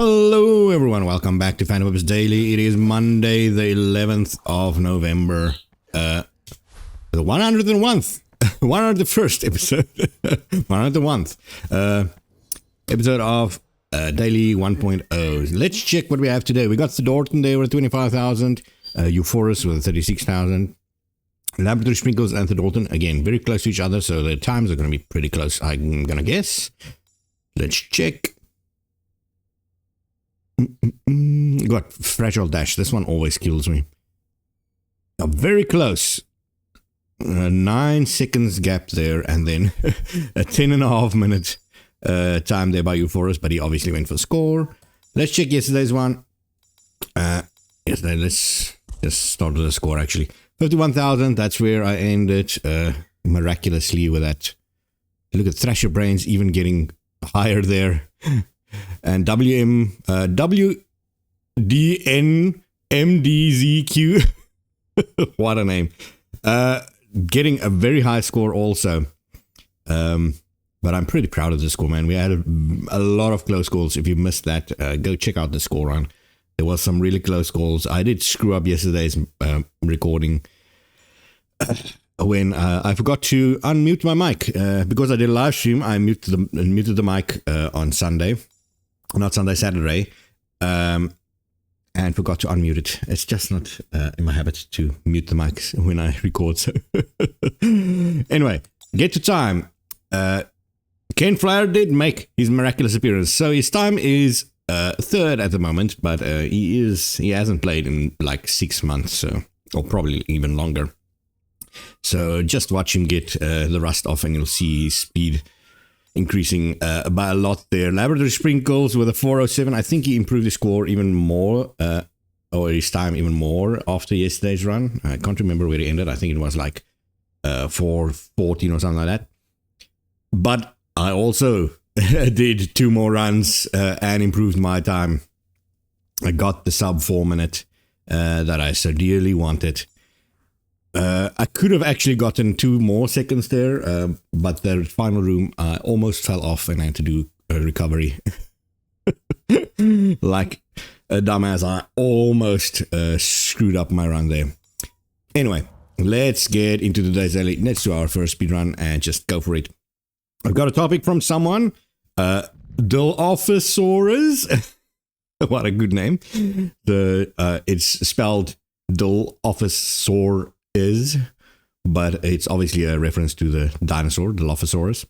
Hello everyone, welcome back to Phantom Webs Daily. It is Monday the 11th of November, the 101st, 101st episode, 101st episode of Daily 1.0. Let's check what we have today. We got Thadortin there with 25,000, Euphorus with 36,000, Laboratory Sprinkles and Thadortin, again, very close to each other, so the times are going to be pretty close, I'm going to guess. Let's check. Got Fragile Dash. This one always kills me. Very close. 9 seconds gap there, and then a 10.5 minute time there by Euphorus, but he obviously went for score. Let's check yesterday's one. Yesterday, let's just start with the score actually. 51,000, that's where I ended miraculously with that. Look at Thrasher Brains even getting higher there. And WDNMDZQ, what a name, getting a very high score also, but I'm pretty proud of the score, man. We had a lot of close calls. If you missed that, go check out the score run. There was some really close calls. I did screw up yesterday's recording when I forgot to unmute my mic. Because I did a live stream, I muted the mic on Sunday. Not Sunday, Saturday, and forgot to unmute it. It's just not in my habit to mute the mics when I record. So anyway, get to time. Ken Flyer did make his miraculous appearance, so his time is third at the moment, but he hasn't played in like 6 months, so, or probably even longer. So just watch him get the rust off, and you'll see his speed increasing by a lot there. Laboratory Sprinkles with a 407. I think he improved his score even more, or his time even more after yesterday's run. I can't remember where he ended. I think it was like 414 or something like that. But I also did 2 more runs and improved my time. I got the sub 4 minute that I so dearly wanted. I could have actually gotten 2 more seconds there, but the final room almost fell off and I had to do a recovery. Like a dumbass, I almost screwed up my run there. Anyway, let's get into today's daily. Let's do our first speed run and just go for it. I've got a topic from someone, Dilophosaurus. What a good name. It's spelled Dilophosaurus. But it's obviously a reference to the dinosaur, the Dilophosaurus.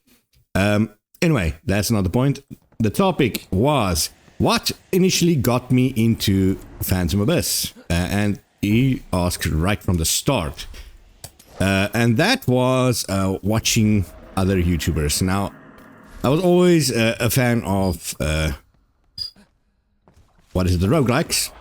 Anyway, that's not the point. The topic was what initially got me into Phantom Abyss, and he asked right from the start, and that was watching other YouTubers. Now, I was always a fan of the roguelikes,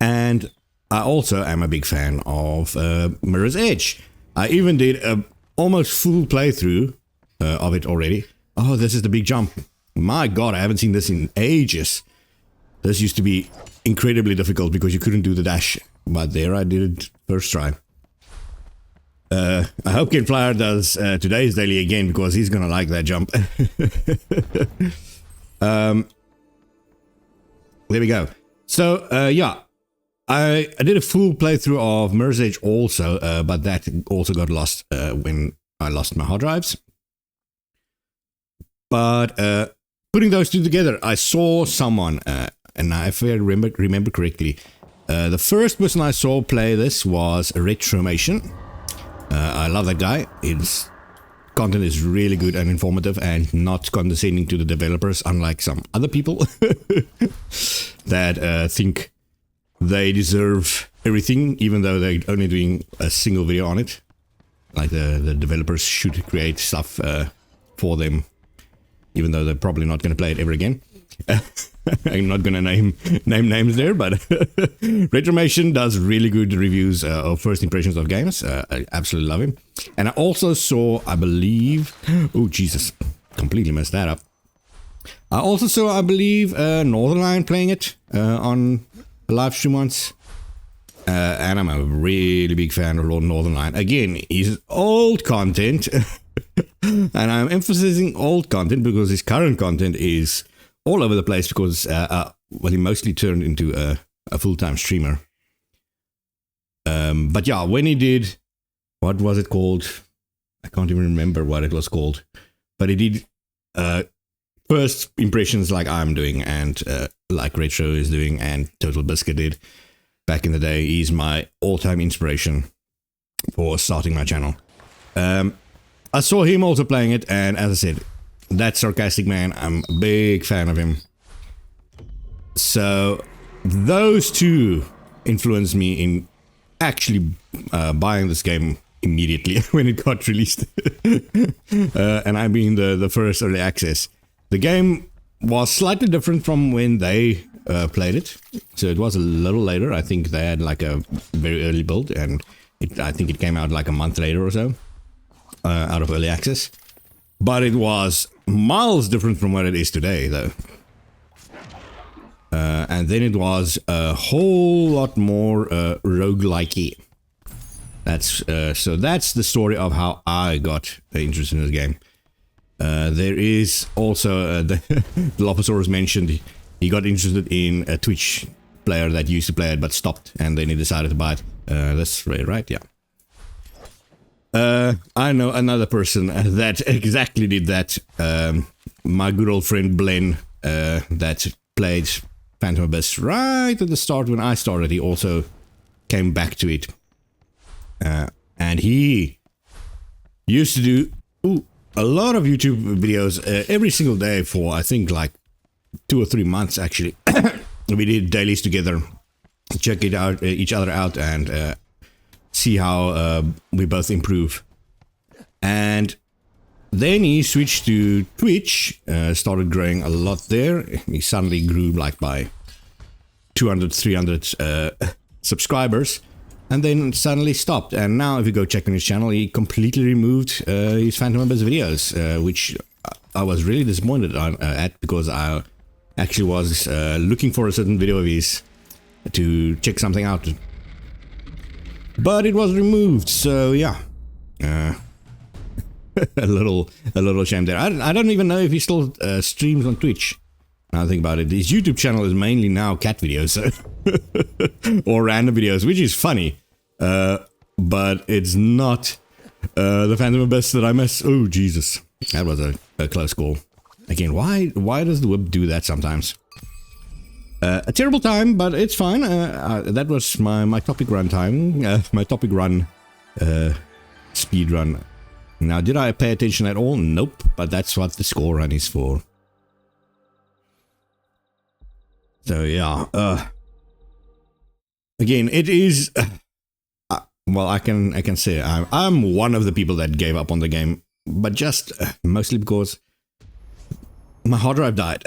and I also am a big fan of Mirror's Edge. I even did a almost full playthrough of it already. Oh, this is the big jump. My god, I haven't seen this in ages. This used to be incredibly difficult because you couldn't do the dash. But there I did it first try. I hope Ken Flyer does today's daily again because he's gonna like that jump. There we go. So, yeah. I did a full playthrough of Mirror's Edge also, but that also got lost when I lost my hard drives. But putting those two together, I saw someone, and if I remember correctly, the first person I saw play this was Retromation. I love that guy. His content is really good and informative and not condescending to the developers, unlike some other people that think they deserve everything, even though they're only doing a single video on it. Like the developers should create stuff for them, even though they're probably not going to play it ever again. I'm not going to name names there, but Retromation does really good reviews of first impressions of games. I absolutely love him. And I also saw, I believe... Oh, Jesus. Completely messed that up. I also saw, I believe, Northernlion playing it on a live stream once. And I'm a really big fan of Lord Northernlion. Again, he's old content. And I'm emphasizing old content because his current content is all over the place because, well, he mostly turned into a full-time streamer. But yeah, when he did, what was it called? I can't even remember what it was called. But he did first impressions like I'm doing and like Retro is doing and Total Biscuit did back in the day. He's my all-time inspiration for starting my channel. I saw him also playing it, and as I said, that sarcastic man, I'm a big fan of him. So those two influenced me in actually buying this game immediately when it got released. And I mean the first early access. The game was slightly different from when they played it. So it was a little later. I think they had like a very early build, and I think it came out like a month later or so out of early access. But it was miles different from what it is today, though. And then it was a whole lot more roguelike-y. So that's the story of how I got interested in this game. There is also the Dilophosaurus mentioned he got interested in a Twitch player that used to play it but stopped, and then he decided to buy it. That's right, yeah. I know another person that exactly did that. My good old friend Blen, that played Phantom Abyss right at the start when I started. He also came back to it. And he used to do a lot of YouTube videos every single day for, I think, like 2 or 3 months, actually. We did dailies together, check it out, each other out, and see how we both improve. And then he switched to Twitch, started growing a lot there. He suddenly grew like by 200, 300 subscribers. And then suddenly stopped. And now if you go check on his channel, he completely removed his Phantom Abyss videos, which I was really disappointed at, because I actually was looking for a certain video of his to check something out. But it was removed, so yeah. a little shame there. I don't even know if he still streams on Twitch. Now I think about it, his YouTube channel is mainly now cat videos, so or random videos, which is funny, but it's not the Phantom Abyss that I miss. Oh Jesus, that was a close call. Again, why does the whip do that sometimes? A terrible time, but it's fine. That was my topic run time, my topic run speed run. Now, did I pay attention at all? Nope, but that's what the score run is for. So yeah, again, it is. Well, I can say I'm one of the people that gave up on the game, but just mostly because my hard drive died.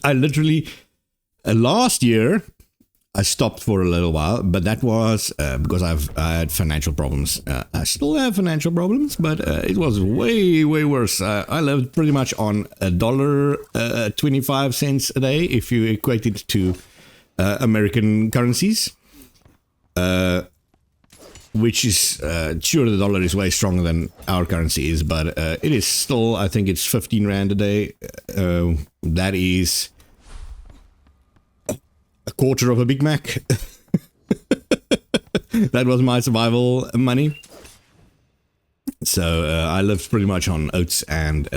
I literally last year I stopped for a little while, but that was because I had financial problems. I still have financial problems, but it was way worse. I lived pretty much on $1.25 a day if you equate it to American currencies, which is sure the dollar is way stronger than our currency is, but it is still, I think it's 15 Rand a day. That is a quarter of a Big Mac. That was my survival money. So I lived pretty much on oats and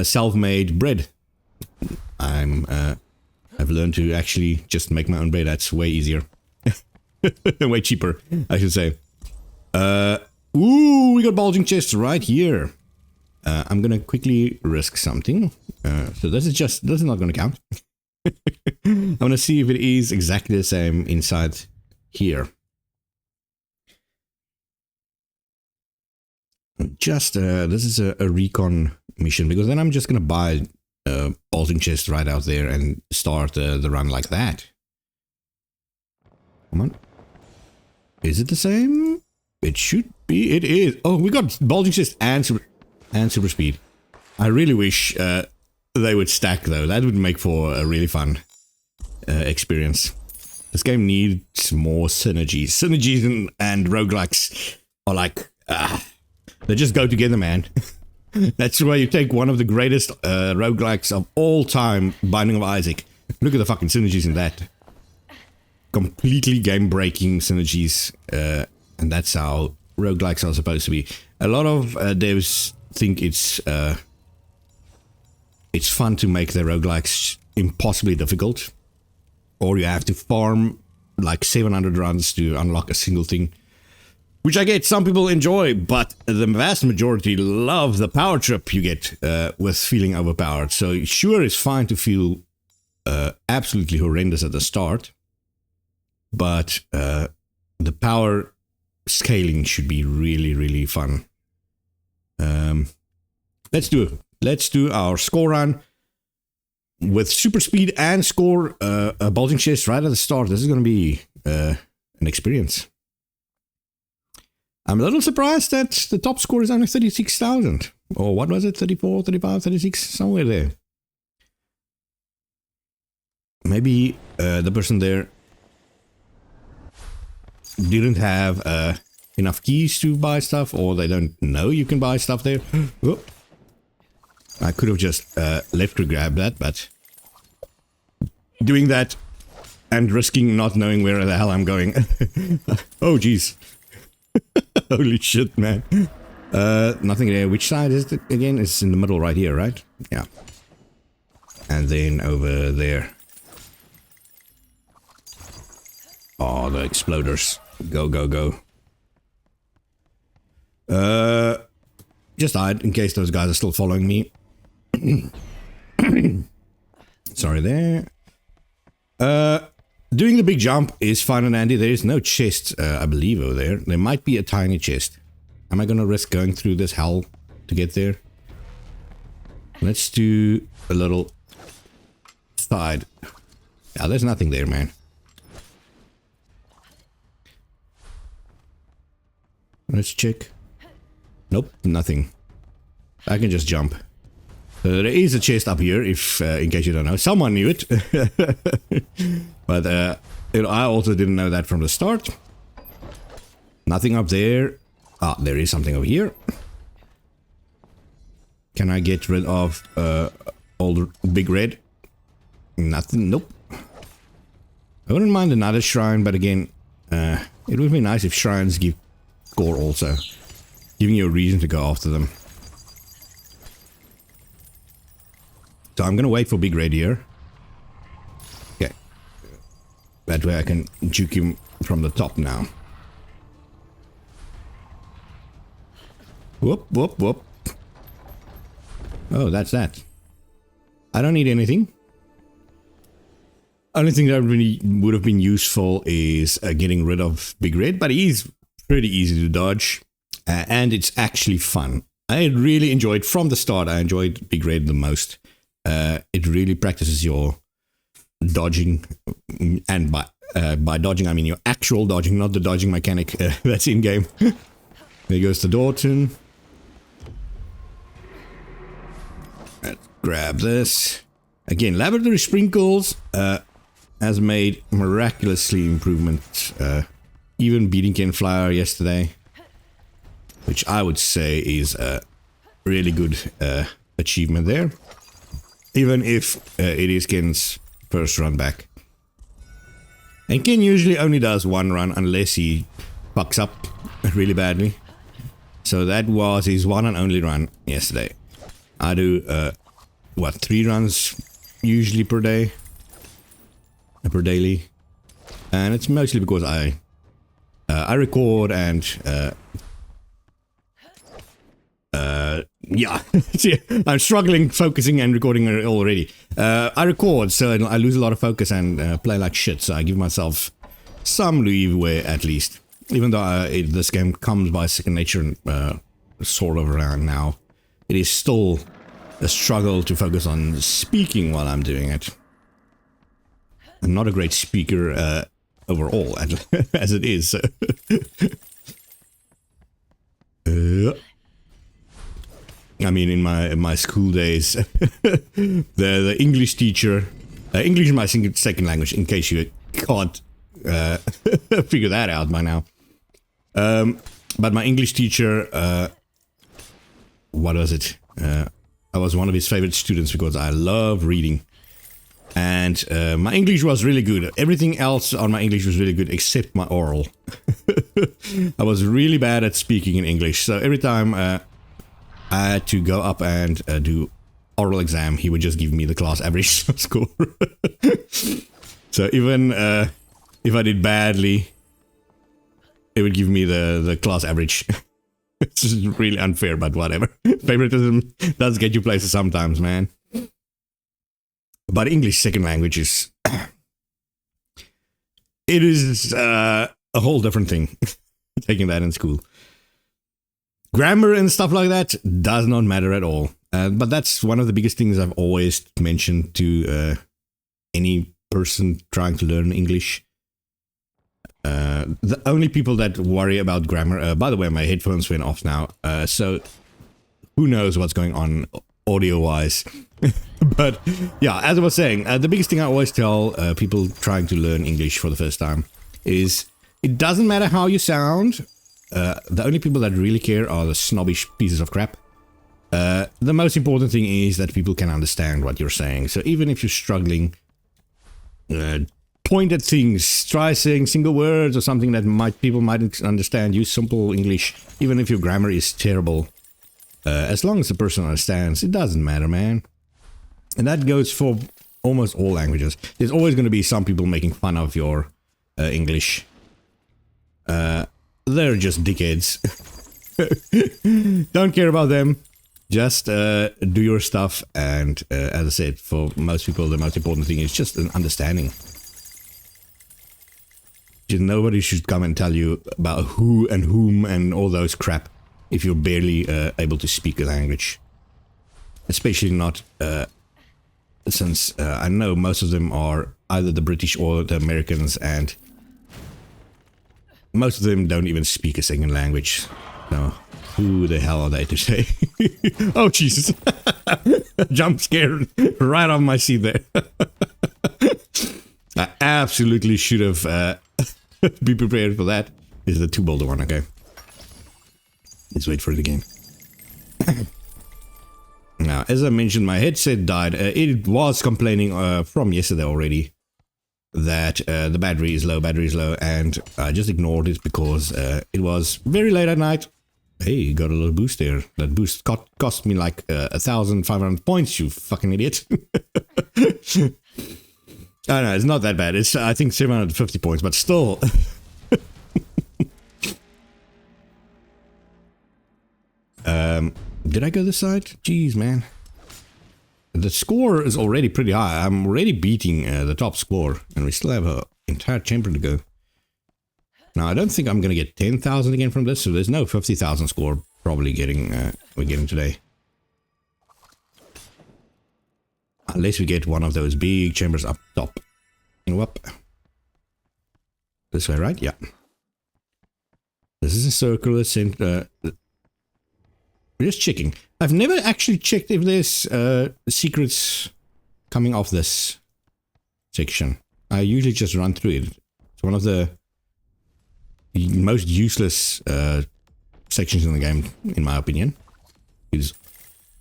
self-made bread. I've learned to actually just make my own bread. That's way easier, way cheaper, I should say. Ooh, we got bulging chests right here. I'm gonna quickly risk something. So this is not gonna count. I'm gonna see if it is exactly the same inside here. Just this is a recon mission, because then I'm just gonna buy a bulging chest right out there and start the run like that. Come on. Is it the same? It should be. It is. Oh, we got bulging chest and super speed. I really wish they would stack, though. That would make for a really fun experience. This game needs more synergies. Synergies and roguelikes are like, they just go together, man. That's why you take one of the greatest roguelikes of all time, Binding of Isaac. Look at the fucking synergies in that. Completely game-breaking synergies. And that's how roguelikes are supposed to be. A lot of devs think it's fun to make their roguelikes impossibly difficult. Or you have to farm like 700 runs to unlock a single thing. Which I get, some people enjoy, but the vast majority love the power trip you get with feeling overpowered. So sure, it's fine to feel absolutely horrendous at the start, but the power scaling should be really, really fun. Let's do our score run with super speed and score a bolting chest right at the start. This is going to be an experience. I'm a little surprised that the top score is only 36,000. Or what was it? 34, 35, 36? Somewhere there. Maybe the person there didn't have enough keys to buy stuff, or they don't know you can buy stuff there. Oh. I could have just left to grab that, but doing that and risking not knowing where the hell I'm going. Oh, jeez. Holy shit, man. Nothing there. Which side is it again? It's in the middle right here, right? Yeah. And then over there. Oh, the exploders. Go, go, go. Just hide in case those guys are still following me. Sorry there. Doing the big jump is fun and handy. There is no chest, I believe, over there. There might be a tiny chest. Am I going to risk going through this hell to get there? Let's do a little side. Yeah, there's nothing there, man. Let's check. Nope, nothing. I can just jump. There is a chest up here, if in case you don't know. Someone knew it. But I also didn't know that from the start. Nothing up there. Ah, there is something over here. Can I get rid of all the big red? Nothing. Nope. I wouldn't mind another shrine, but again, it would be nice if shrines give score also. Giving you a reason to go after them. So I'm gonna wait for Big Red here. Okay. That way I can juke him from the top now. Whoop, whoop, whoop. Oh, that's that. I don't need anything. Only thing that really would have been useful is getting rid of Big Red, but he's pretty easy to dodge. And it's actually fun. I really enjoyed, from the start, I enjoyed Big Red the most. It really practices your dodging, and by dodging I mean your actual dodging, not the dodging mechanic that's in game. There goes Thadortin. Let's grab this. Again, Laboratory Sprinkles has made miraculously improvements, even beating Ken Flyer yesterday, which I would say is a really good achievement there. Even if it is Ken's first run back. And Ken usually only does one run unless he fucks up really badly. So that was his one and only run yesterday. I do, what, 3 runs usually per day? Per daily. And it's mostly because I record and yeah, I'm struggling focusing and recording already. I record, so I lose a lot of focus and play like shit, so I give myself some leeway at least. Even though this game comes by second nature sort of around now, it is still a struggle to focus on speaking while I'm doing it. I'm not a great speaker overall, as it is. So. I mean, in my school days, the English teacher, English is my second language, in case you can't figure that out by now. But my English teacher, what was it? I was one of his favorite students because I love reading. And my English was really good. Everything else on my English was really good except my oral. I was really bad at speaking in English. So every time I had to go up and do oral exam, he would just give me the class average score. So even if I did badly, it would give me the class average. It's just really unfair, but whatever. Favoritism does get you places sometimes, man. But English second language is... it is a whole different thing. Taking that in school. Grammar and stuff like that does not matter at all. But that's one of the biggest things I've always mentioned to any person trying to learn English. The only people that worry about grammar... by the way, my headphones went off now. So who knows what's going on audio-wise. But yeah, as I was saying, the biggest thing I always tell people trying to learn English for the first time is it doesn't matter how you sound. The only people that really care are the snobbish pieces of crap. The most important thing is that people can understand what you're saying. So even if you're struggling, point at things, try saying single words or something that people might understand. Use simple English, even if your grammar is terrible. As long as the person understands, it doesn't matter, man. And that goes for almost all languages. There's always going to be some people making fun of your English. They're just dickheads. Don't care about them. Just do your stuff. And as I said, for most people, the most important thing is just an understanding. Nobody should come and tell you about who and whom and all those crap if you're barely able to speak a language. Especially not, since I know most of them are either the British or the Americans, and most of them don't even speak a second language. So, who the hell are they to say? Oh, Jesus. Jump scared right off my seat there. I absolutely should have be prepared for that. This is the 2-boulder one, okay? Let's wait for it again. Now, as I mentioned, my headset died. It was complaining from yesterday already that the battery is low, and I just ignored it because it was very late at night. Hey, got a little boost there. That boost cost me like 1,500 points, you fucking idiot. Oh, no, it's not that bad. It's, I think, 750 points, but still. Did I go this side? Jeez, man. The score is already pretty high. I'm already beating the top score, and we still have an entire chamber to go. Now, I don't think I'm going to get 10,000 again from this, so there's no 50,000 score probably we're getting today. Unless we get one of those big chambers up top. And whoop. This way, right? Yeah. This is a circular center. We're just checking. I've never actually checked if there's secrets coming off this section. I usually just run through it. It's one of the most useless sections in the game, in my opinion. It's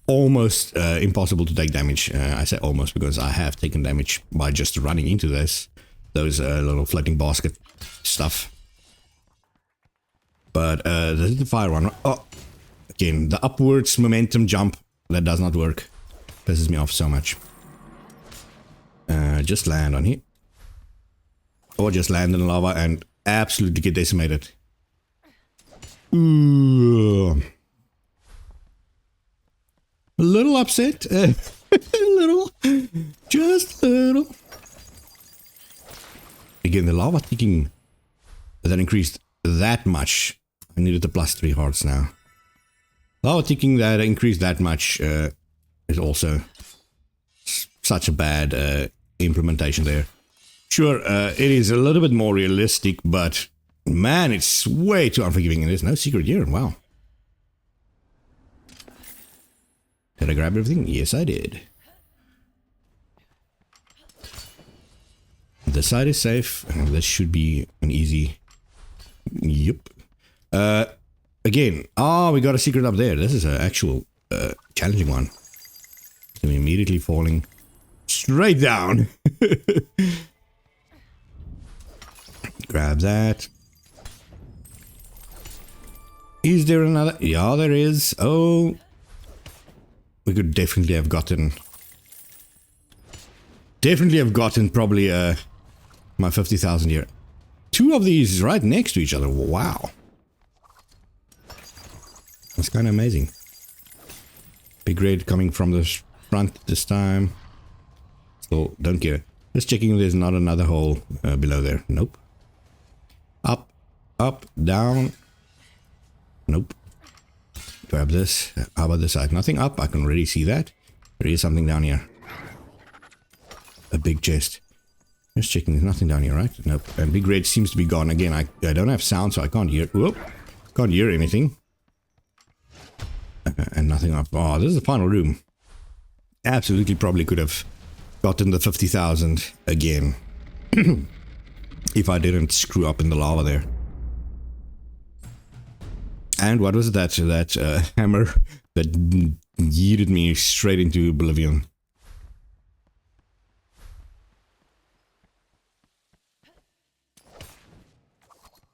almost impossible to take damage. I say almost because I have taken damage by just running into those little floating basket stuff. But this is the fire one. Oh, again, the upwards momentum jump, that does not work. Pisses me off so much. Just land on here. Or just land in lava and absolutely get decimated. Ooh. A little upset. A little. Just a little. Again, the lava ticking that increased that much. I needed the +3 hearts now. Lava ticking that increased that much is also such a bad implementation there. Sure, it is a little bit more realistic, but man, it's way too unforgiving, and there's no secret here. Wow. Did I grab everything? Yes, I did. This side is safe, and this should be an easy... Yep. Again, we got a secret up there. This is an actual challenging one. I'm immediately falling straight down. Grab that. Is there another? Yeah, there is. Oh, we could definitely have gotten probably my 50,000 here. Two of these right next to each other. Wow. That's kind of amazing. Big raid coming from the front this time. So, don't care. Just checking if there's not another hole below there. Nope. Up, up, down. Nope. Grab this. How about this side? Nothing up. I can already see that. There is something down here. A big chest. Just checking. There's nothing down here, right? Nope. And big raid seems to be gone. Again, I don't have sound, so I can't hear. Whoop. Can't hear anything. And nothing up. Oh, this is the final room. Absolutely probably could have gotten the 50,000 again. If I didn't screw up in the lava there. And what was that hammer that yeeted me straight into oblivion?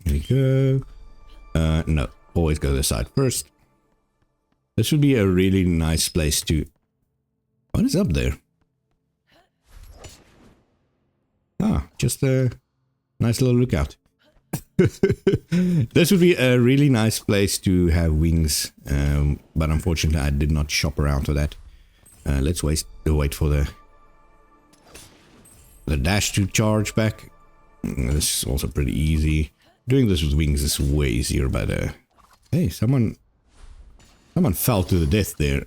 Here we go. No, always go this side first. This would be a really nice place to... What is up there? Ah, just a nice little lookout. This would be a really nice place to have wings, but unfortunately I did not shop around for that. Let's wait for the dash to charge back. This is also pretty easy. Doing this with wings is way easier, but hey, someone fell to the death there.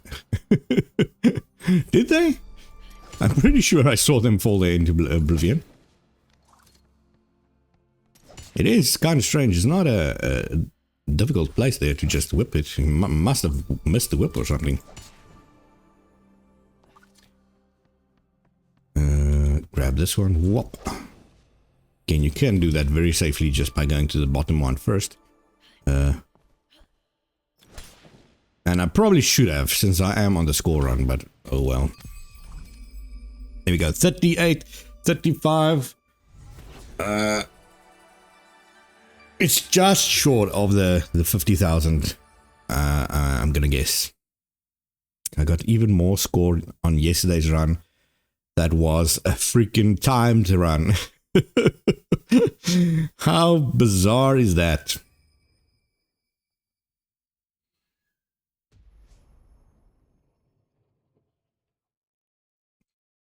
Did they? I'm pretty sure I saw them fall there into oblivion. It is kind of strange. It's not a difficult place there to just whip it. You must have missed the whip or something. Grab this one. Whoop. Again, you can do that very safely just by going to the bottom one first. And I probably should have, since I am on the score run, but oh well. There we go. 38, 35. It's just short of the 50,000, I'm gonna guess. I got even more score on yesterday's run. That was a freaking timed run. How bizarre is that?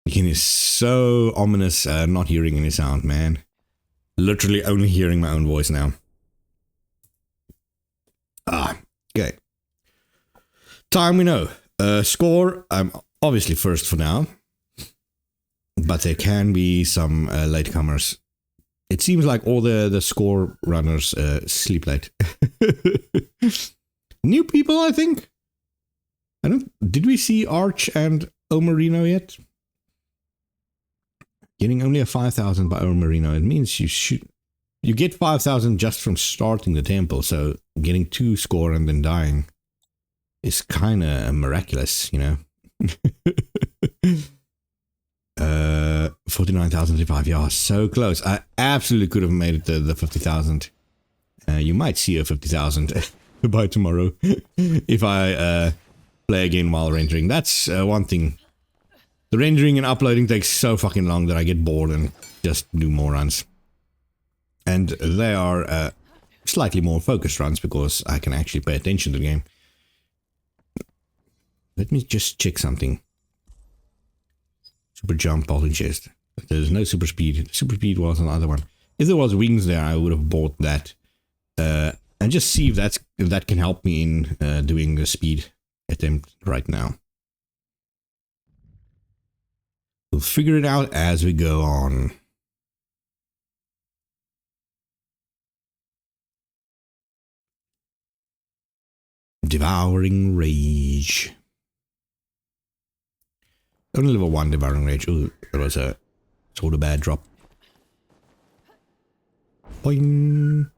It is so ominous not hearing any sound, man. Literally only hearing my own voice now. Okay. Time we know. Score, I'm obviously first for now. But there can be some latecomers. It seems like all the score runners sleep late. New people, I think. Did we see Arch and Omarino yet? Getting only a 5,000 by Omarino. It means you get 5,000 just from starting the temple. So getting 2 score and then dying is kind of miraculous, you know. 49,005, yeah, so close. I absolutely could have made it to the 50,000. You might see a 50,000 by tomorrow if I play again while rendering. That's one thing. The rendering and uploading takes so fucking long that I get bored and just do more runs. And they are slightly more focused runs because I can actually pay attention to the game. Let me just check something. Super jump, bolting chest. There's no super speed. Super speed was another one. If there was wings there, I would have bought that. And just see if that can help me in doing the speed attempt right now. We'll figure it out as we go on. Devouring Rage. Only level 1 Devouring Rage. Ooh, that was a sort of bad drop. Boing.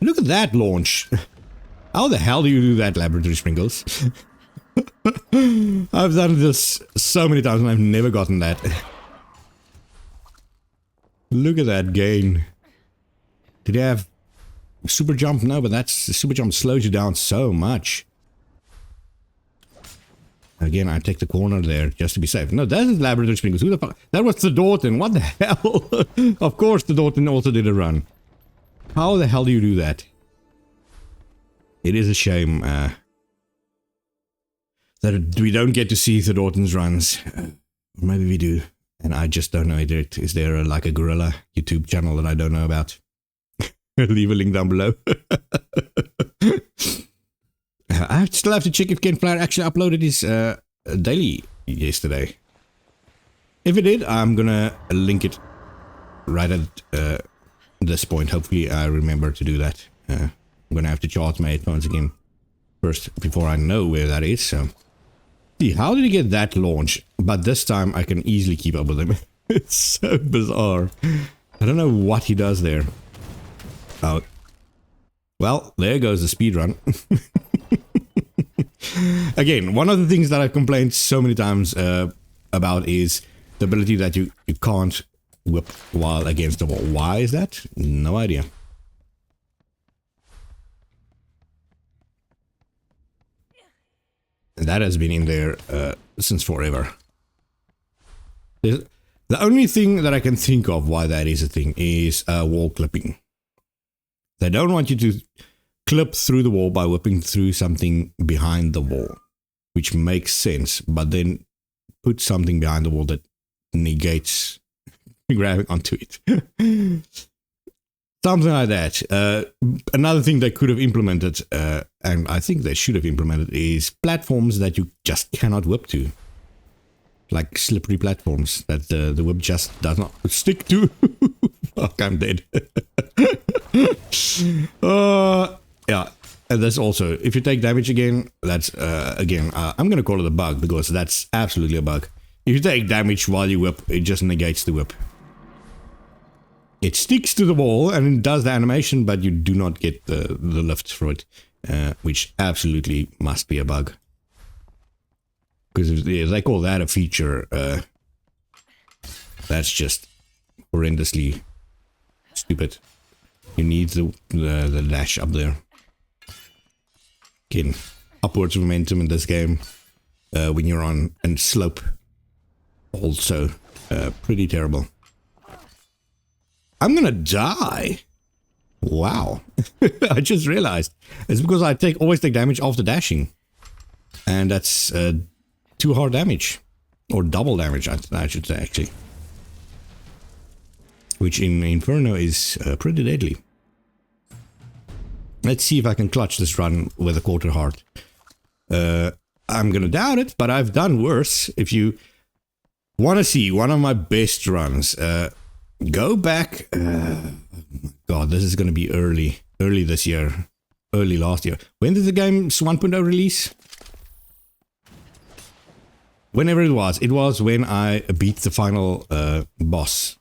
Look at that launch. How the hell do you do that, Laboratory Sprinkles? I've done this so many times and I've never gotten that. Look at that gain. Did he have super jump? No, but that's super jump slows you down so much. Again, I take the corner there just to be safe. No, that is Laboratory Sprinkles. Who the fuck? That was Thadortin. What the hell? Of course, Thadortin also did a run. How the hell do you do that? It is a shame that we don't get to see Thadortin's runs. Maybe we do. And I just don't know. Is there like a gorilla YouTube channel that I don't know about? Leave a link down below. I still have to check if Ken Flyer actually uploaded his daily yesterday. If it did, I'm gonna link it right at this point. Hopefully I remember to do that. I'm gonna have to charge my headphones again first before I know where that is. So, see, how did he get that launch? But this time I can easily keep up with him. It's so bizarre. I don't know what he does there. Oh, well, there goes the speed run. Again, one of the things that I've complained so many times about is the ability that you can't whip while against the wall. Why is that? No idea. That has been in there since forever. The only thing that I can think of why that is a thing is wall clipping. They don't want you to clip through the wall by whipping through something behind the wall, which makes sense, but then put something behind the wall that negates grabbing onto it. Something like that. Another thing they could have implemented, and I think they should have implemented, is platforms that you just cannot whip to. Like slippery platforms that the whip just does not stick to. Fuck, I'm dead. Yeah, and that's also, if you take damage again, that's, again, I'm gonna call it a bug, because that's absolutely a bug. If you take damage while you whip, it just negates the whip. It sticks to the wall and it does the animation, but you do not get the lift for it, which absolutely must be a bug. Because if they call that a feature, that's just horrendously stupid. You need the dash up there. Again, upwards momentum in this game, when you're on and slope, also pretty terrible. I'm gonna die. Wow. I just realized it's because I always take damage after dashing, and that's too hard damage, or double damage, I should say, actually, which in Inferno is pretty deadly. Let's see if I can clutch this run with a quarter heart. I'm gonna doubt it, but I've done worse. If you want to see one of my best runs, go back. God, this is gonna be early this year, early last year. When did the game 1.0 release? Whenever it was when I beat the final boss.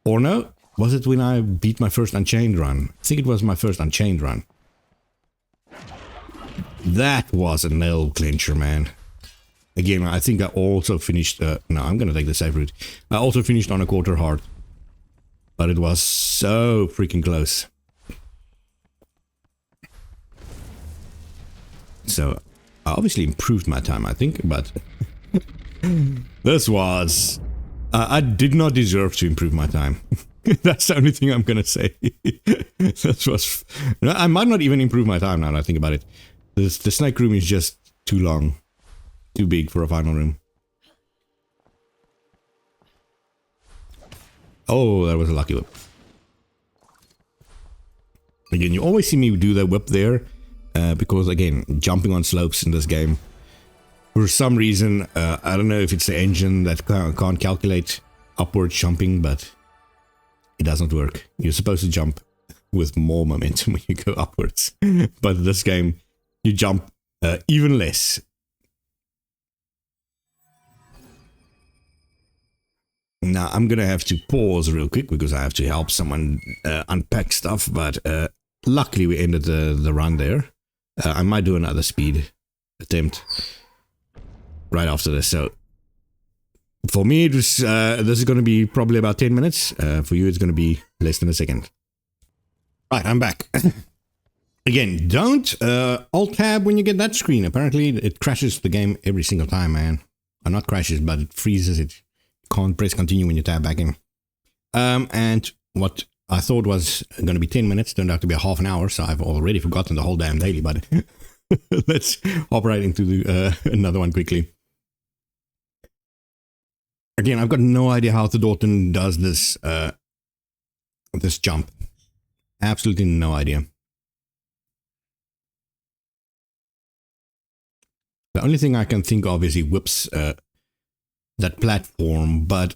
Or no, was it when I beat my first Unchained run? I think it was my first Unchained run. That was a nail clincher, man. Again, I think I also finished... no, I'm gonna take the safe route. I also finished on a quarter heart. But it was so freaking close. So, I obviously improved my time, I think, but... this was... I did not deserve to improve my time. That's the only thing I'm gonna say. This was... I might not even improve my time now that I think about it. The snake room is just too long. Too big for a final room. Oh, that was a lucky whip. Again, you always see me do that whip there. Because, again, jumping on slopes in this game, for some reason, I don't know if it's the engine that can't calculate upward jumping, but it doesn't work. You're supposed to jump with more momentum when you go upwards. But in this game, you jump even less. Now, I'm gonna have to pause real quick because I have to help someone unpack stuff, but luckily we ended the run there. I might do another speed attempt right after this. So for me, it was this is going to be probably about 10 minutes. For you, it's going to be less than a second. Right, I'm back. Again, don't Alt-Tab when you get that screen. Apparently, it crashes the game every single time, man. Or not crashes, but it freezes it. You can't press continue when you tab back in. And what I thought was going to be 10 minutes turned out to be a half an hour, so I've already forgotten the whole damn daily, but let's hop right into the, another one quickly. Again, I've got no idea how Thadortin does this, this jump. Absolutely no idea. The only thing I can think of is he whips that platform, but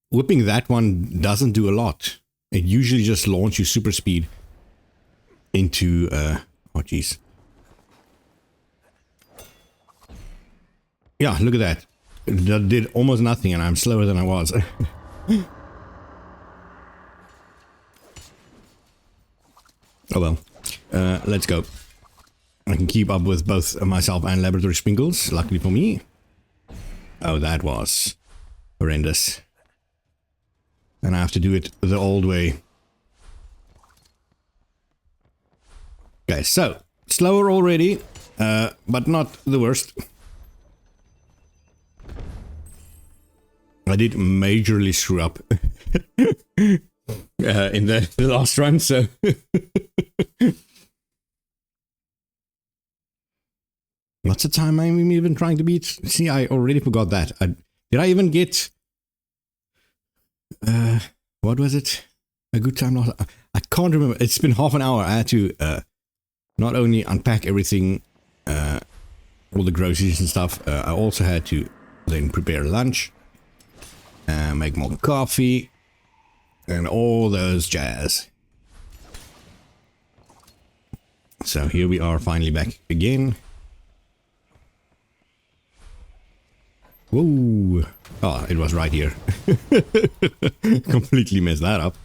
whipping that one doesn't do a lot. It usually just launches you super speed into, oh jeez. Yeah, look at that. That did almost nothing and I'm slower than I was. Oh well, let's go. I can keep up with both myself and Laboratory Sprinkles, luckily for me. Oh, that was horrendous. And I have to do it the old way. Okay, so, slower already, but not the worst. I did majorly screw up in the last run, so... What's the time I'm even trying to beat? See, I already forgot that. Did I even get... what was it? A good time last... I can't remember. It's been half an hour. I had to not only unpack everything, all the groceries and stuff, I also had to then prepare lunch, make more coffee, and all those jazz. So here we are finally back again. Whoa! Oh, it was right here. Completely messed that up.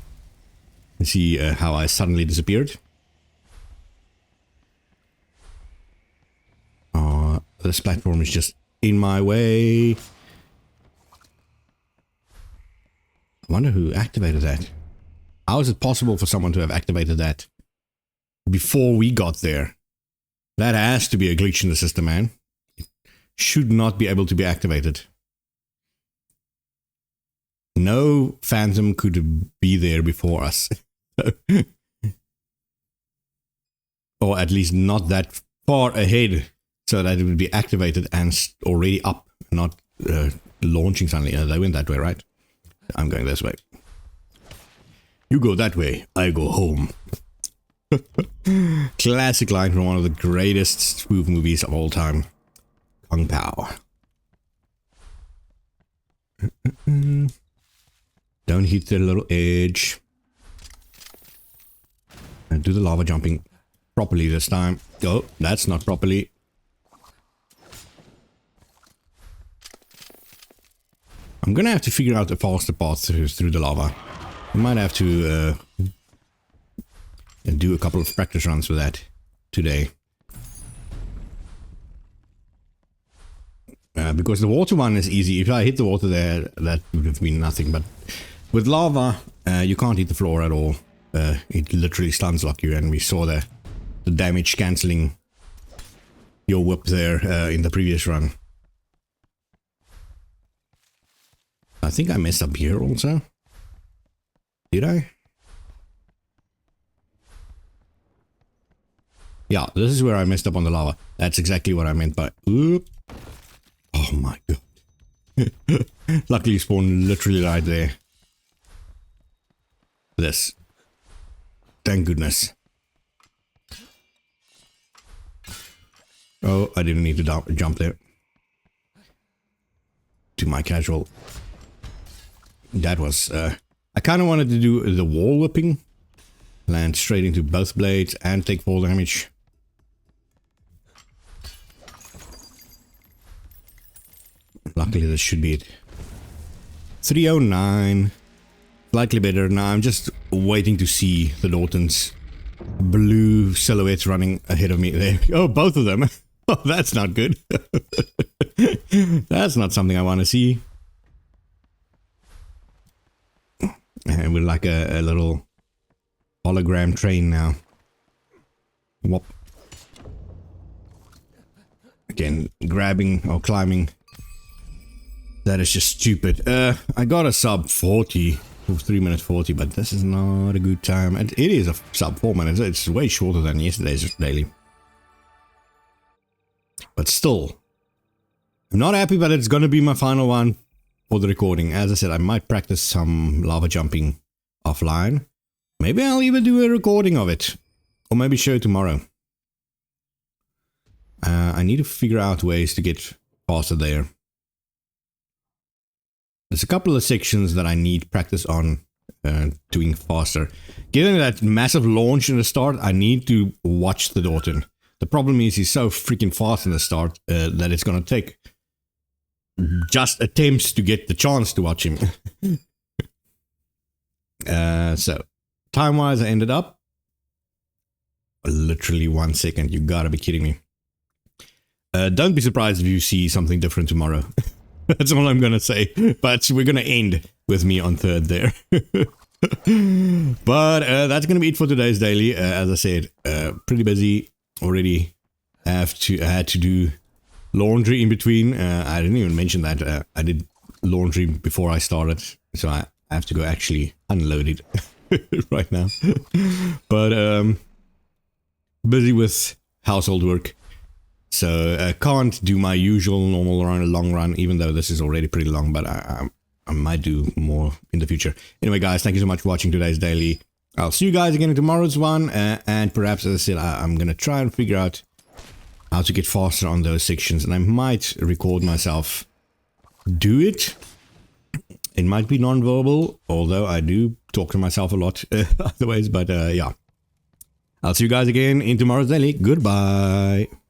See how I suddenly disappeared. Oh, this platform is just in my way. I wonder who activated that. How is it possible for someone to have activated that before we got there? That has to be a glitch in the system, man. Should not be able to be activated. No phantom could be there before us. Or at least not that far ahead, so that it would be activated and already up, not launching suddenly. They went that way, right? I'm going this way. You go that way, I go home. Classic line from one of the greatest spoof movies of all time. Kung Pao. Don't hit the little edge. And do the lava jumping properly this time. Oh, that's not properly. I'm gonna have to figure out a faster path through the lava. I might have to do a couple of practice runs with that today. Because the water one is easy. If I hit the water there, that would have been nothing. But with lava, you can't hit the floor at all. It literally stuns lock you, and we saw the damage cancelling your whip there in the previous run. I think I messed up here also. Did I? Yeah, this is where I messed up on the lava. That's exactly what I meant by... Oop. Oh my god. Luckily you spawned literally right there. This. Thank goodness. Oh, I didn't need to jump there. To my casual. That was... I kind of wanted to do the wall whipping. Land straight into both blades and take fall damage. Luckily, this should be it. 309. Slightly better. Now I'm just waiting to see the Thadortin's blue silhouettes running ahead of me there. Oh, both of them. Oh, that's not good. That's not something I want to see. And we're like a little hologram train now. Whoop. Again, grabbing or climbing. That is just stupid. I got a sub 40. 3 minutes 40, but this is not a good time. And it is a sub 4 minutes. It's way shorter than yesterday's daily. But still, I'm not happy, but it's going to be my final one for the recording. As I said, I might practice some lava jumping offline. Maybe I'll even do a recording of it. Or maybe show it tomorrow. I need to figure out ways to get faster there. There's a couple of sections that I need practice on doing faster. Given that massive launch in the start, I need to watch Thadortin. The problem is he's so freaking fast in the start that it's going to take just attempts to get the chance to watch him. So, time-wise, I ended up literally 1 second. You gotta be kidding me. Don't be surprised if you see something different tomorrow. That's all I'm gonna say. But we're gonna end with me on third there. But that's gonna be it for today's daily. As I said, pretty busy already. I had to do laundry in between. I didn't even mention that. I did laundry before I started, so I have to go actually unload it right now. But busy with household work. So I can't do my usual normal run, long run, even though this is already pretty long, but I might do more in the future. Anyway, guys, thank you so much for watching today's daily. I'll see you guys again in tomorrow's one, and perhaps, as I said, I'm going to try and figure out how to get faster on those sections, and I might record myself do it. It might be non-verbal, although I do talk to myself a lot otherwise, but yeah. I'll see you guys again in tomorrow's daily. Goodbye.